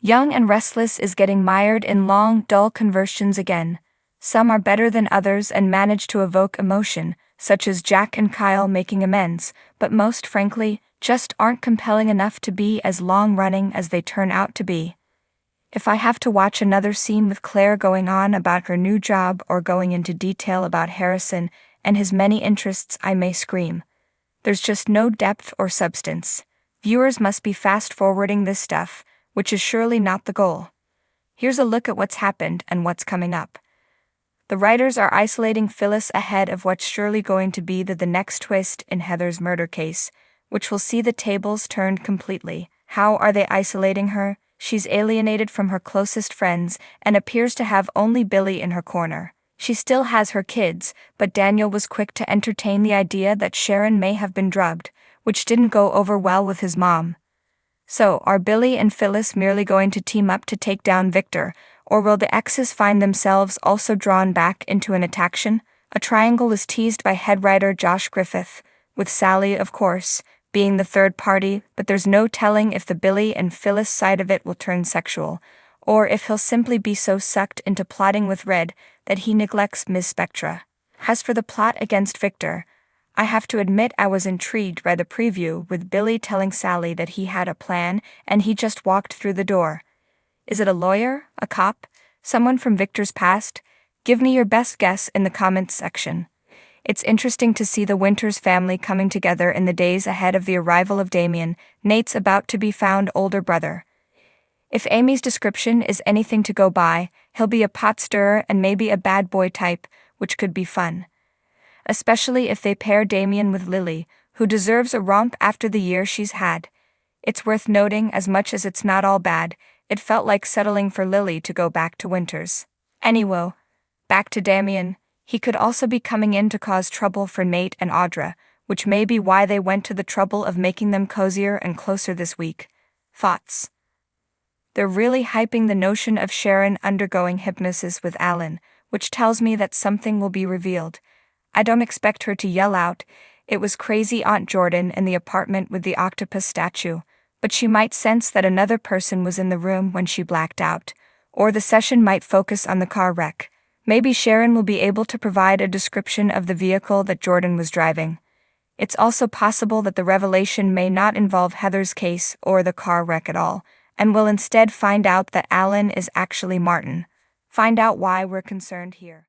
Young and Restless is getting mired in long, dull conversations again. Some are better than others and manage to evoke emotion, such as Jack and Kyle making amends, but most frankly, just aren't compelling enough to be as long-running as they turn out to be. If I have to watch another scene with Claire going on about her new job or going into detail about Harrison and his many interests, I may scream. There's just no depth or substance. Viewers must be fast-forwarding this stuff, which is surely not the goal. Here's a look at what's happened and what's coming up. The writers are isolating Phyllis ahead of what's surely going to be the next twist in Heather's murder case, which will see the tables turned completely. How are they isolating her? She's alienated from her closest friends and appears to have only Billy in her corner. She still has her kids, but Daniel was quick to entertain the idea that Sharon may have been drugged, which didn't go over well with his mom. So, are Billy and Phyllis merely going to team up to take down Victor, or will the exes find themselves also drawn back into an attack-tion? A triangle is teased by head writer Josh Griffith, with Sally, of course, being the third party, but there's no telling if the Billy and Phyllis side of it will turn sexual, or if he'll simply be so sucked into plotting with Red that he neglects Ms. Spectra. As for the plot against Victor, I have to admit I was intrigued by the preview with Billy telling Sally that he had a plan and he just walked through the door. Is it a lawyer, a cop, someone from Victor's past? Give me your best guess in the comments section. It's interesting to see the Winters family coming together in the days ahead of the arrival of Damien, Nate's about-to-be-found older brother. If Amy's description is anything to go by, he'll be a pot stirrer and maybe a bad boy type, which could be fun. Especially if they pair Damien with Lily, who deserves a romp after the year she's had. It's worth noting, as much as it's not all bad, it felt like settling for Lily to go back to Winters. Anyway, back to Damien. He could also be coming in to cause trouble for Nate and Audra, which may be why they went to the trouble of making them cozier and closer this week. Thoughts? They're really hyping the notion of Sharon undergoing hypnosis with Alan, which tells me that something will be revealed. I don't expect her to yell out, "It was crazy Aunt Jordan in the apartment with the octopus statue," but she might sense that another person was in the room when she blacked out, or the session might focus on the car wreck. Maybe Sharon will be able to provide a description of the vehicle that Jordan was driving. It's also possible that the revelation may not involve Heather's case or the car wreck at all, and we'll instead find out that Alan is actually Martin. Find out why we're concerned here.